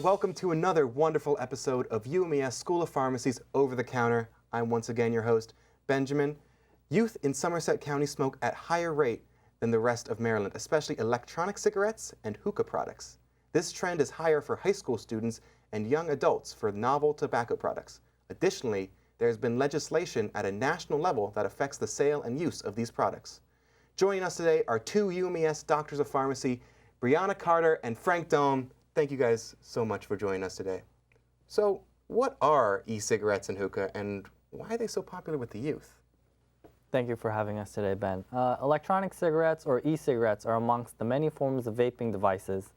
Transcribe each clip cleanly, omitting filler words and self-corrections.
welcome to another wonderful episode of UMES School of Pharmacy's Over the Counter. I'm once again your host, Benjamin. Youth in Somerset County smoke at higher rate than the rest of Maryland, especially electronic cigarettes and hookah products. This trend is higher for high school students and young adults for novel tobacco products. Additionally, there has been legislation at a national level that affects the sale and use of these products. Joining us today are two UMES Doctors of Pharmacy, Brianna Carter and Frank Dome. Thank you guys so much for joining us today. So, what are e-cigarettes and hookah, and why are they so popular with the youth? Thank you for having us today, Ben. Electronic cigarettes or e-cigarettes are amongst the many forms of vaping devices.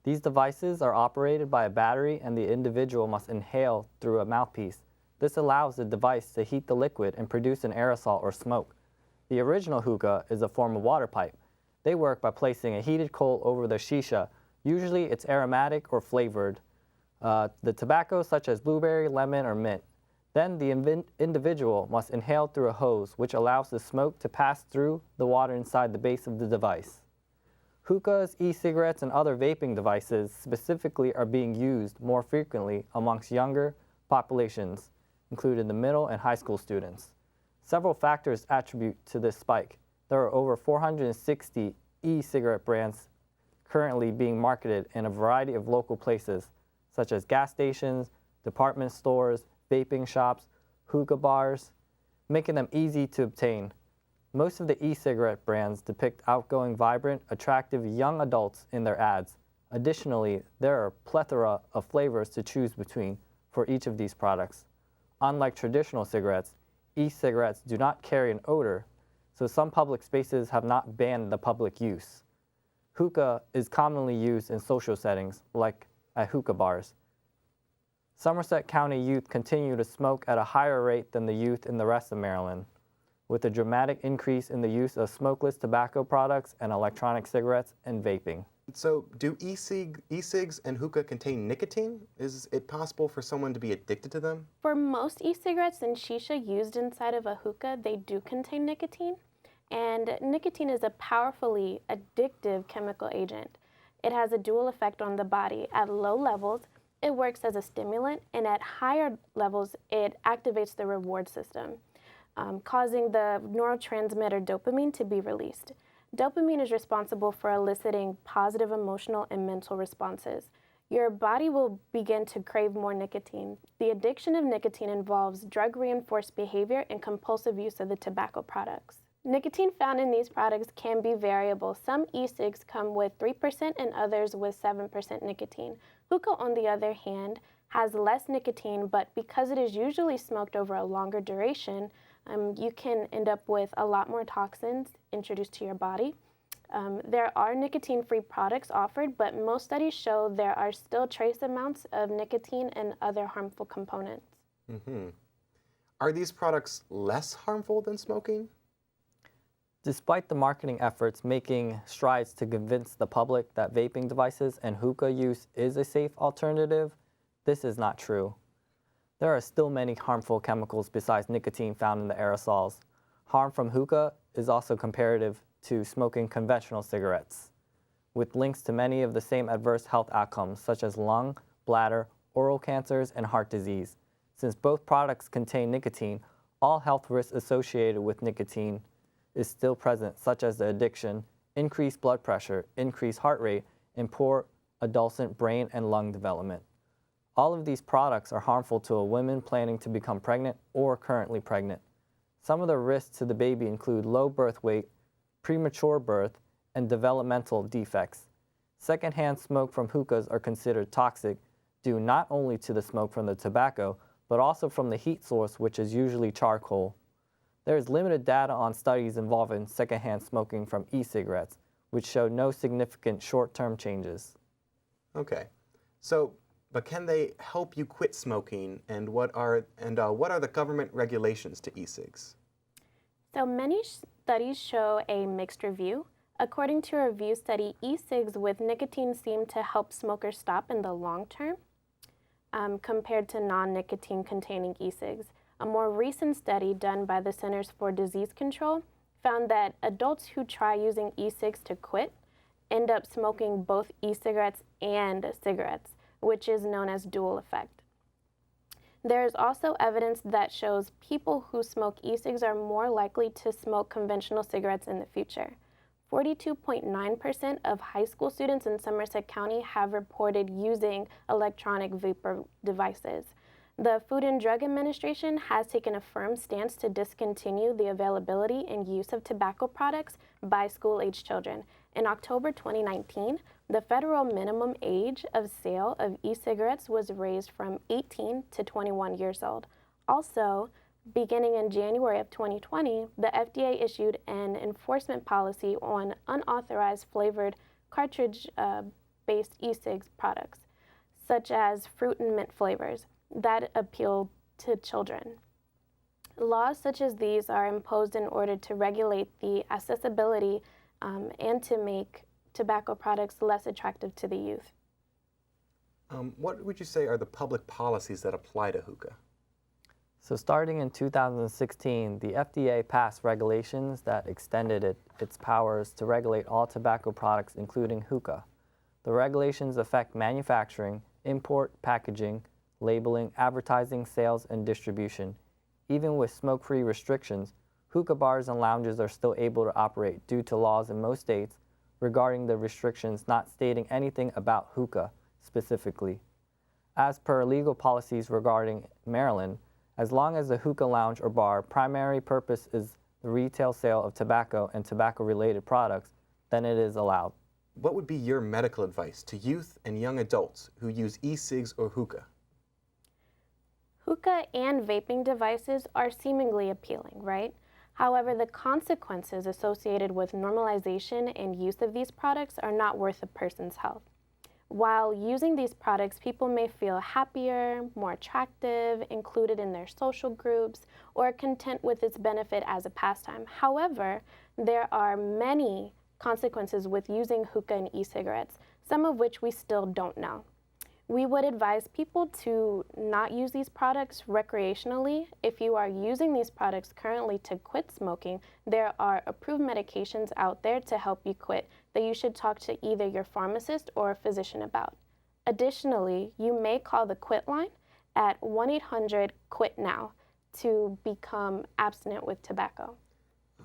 These devices are operated by a battery and the individual must inhale through a mouthpiece. This allows the device to heat the liquid and produce an aerosol or smoke. The original hookah is a form of water pipe. They work by placing a heated coal over the shisha. Usually it's aromatic or flavored. The tobacco such as blueberry, lemon, or mint. Then the individual must inhale through a hose, which allows the smoke to pass through the water inside the base of the device. Hookahs, e-cigarettes, and other vaping devices specifically are being used more frequently amongst younger populations, including the middle and high school students. Several factors attribute to this spike. There are over 460 e-cigarette brands currently being marketed in a variety of local places, such as gas stations, department stores, vaping shops, hookah bars, making them easy to obtain. Most of the e-cigarette brands depict outgoing, vibrant, attractive young adults in their ads. Additionally, there are a plethora of flavors to choose between for each of these products. Unlike traditional cigarettes, e-cigarettes do not carry an odor, so some public spaces have not banned the public use. Hookah is commonly used in social settings, like at hookah bars. Somerset County youth continue to smoke at a higher rate than the youth in the rest of Maryland, with a dramatic increase in the use of smokeless tobacco products and electronic cigarettes and vaping. So, do e-cigs and hookah contain nicotine? Is it possible for someone to be addicted to them? For most e-cigarettes and shisha used inside of a hookah, they do contain nicotine. And nicotine is a powerfully addictive chemical agent. It has a dual effect on the body. At low levels, it works as a stimulant, and at higher levels, it activates the reward system, causing the neurotransmitter dopamine to be released. Dopamine is responsible for eliciting positive emotional and mental responses. Your body will begin to crave more nicotine. The addiction of nicotine involves drug-reinforced behavior and compulsive use of the tobacco products. Nicotine found in these products can be variable. Some e-cigs come with 3% and others with 7% nicotine. Hookah, on the other hand, has less nicotine, but because it is usually smoked over a longer duration, you can end up with a lot more toxins introduced to your body. There are nicotine-free products offered, but most studies show there are still trace amounts of nicotine and other harmful components. Are these products less harmful than smoking? Despite the marketing efforts making strides to convince the public that vaping devices and hookah use is a safe alternative, this is not true. There are still many harmful chemicals besides nicotine found in the aerosols. Harm from hookah is also comparative to smoking conventional cigarettes, with links to many of the same adverse health outcomes such as lung, bladder, oral cancers, and heart disease. Since both products contain nicotine, all health risks associated with nicotine is still present, such as the addiction, increased blood pressure, increased heart rate, and poor adolescent brain and lung development. All of these products are harmful to a woman planning to become pregnant or currently pregnant. Some of the risks to the baby include low birth weight, premature birth, and developmental defects. Secondhand smoke from hookahs are considered toxic due not only to the smoke from the tobacco, but also from the heat source, which is usually charcoal. There is limited data on studies involving secondhand smoking from e-cigarettes, which show no significant short-term changes. Okay, but can they help you quit smoking, and what are the government regulations to e-cigs? So many studies show a mixed review. According to a review study, e-cigs with nicotine seem to help smokers stop in the long term compared to non-nicotine containing e-cigs. A more recent study done by the Centers for Disease Control found that adults who try using e-cigs to quit end up smoking both e-cigarettes and cigarettes, which is known as dual effect. There is also evidence that shows people who smoke e-cigs are more likely to smoke conventional cigarettes in the future. 42.9% of high school students in Somerset County have reported using electronic vapor devices. The Food and Drug Administration has taken a firm stance to discontinue the availability and use of tobacco products by school-age children. In October 2019, the federal minimum age of sale of e-cigarettes was raised from 18 to 21 years old. Also, beginning in January of 2020, the FDA issued an enforcement policy on unauthorized flavored cartridge-based e-cigs products, such as fruit and mint flavors, that appeal to children. Laws such as these are imposed in order to regulate the accessibility and to make tobacco products less attractive to the youth. What would you say are the public policies that apply to hookah? So starting in 2016, the FDA passed regulations that extended its powers to regulate all tobacco products, including hookah. The regulations affect manufacturing, import, packaging, labeling, advertising, sales, and distribution. Even with smoke-free restrictions, hookah bars and lounges are still able to operate due to laws in most states regarding the restrictions not stating anything about hookah specifically. As per legal policies regarding Maryland, as long as the hookah lounge or bar primary purpose is the retail sale of tobacco and tobacco-related products, then it is allowed. What would be your medical advice to youth and young adults who use e-cigs or hookah? Hookah and vaping devices are seemingly appealing, right? However, the consequences associated with normalization and use of these products are not worth a person's health. While using these products, people may feel happier, more attractive, included in their social groups, or content with its benefit as a pastime. However, there are many consequences with using hookah and e-cigarettes, some of which we still don't know. We would advise people to not use these products recreationally. If you are using these products currently to quit smoking, there are approved medications out there to help you quit that you should talk to either your pharmacist or a physician about. Additionally, you may call the Quit line at 1-800-QUIT-NOW to become abstinent with tobacco.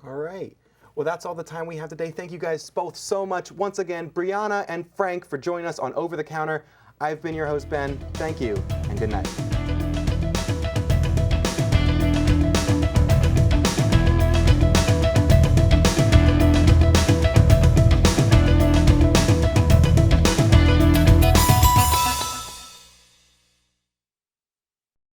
All right. Well, that's all the time we have today. Thank you guys both so much. Once again, Brianna and Frank for joining us on Over the Counter. I've been your host, Ben. Thank you, and good night.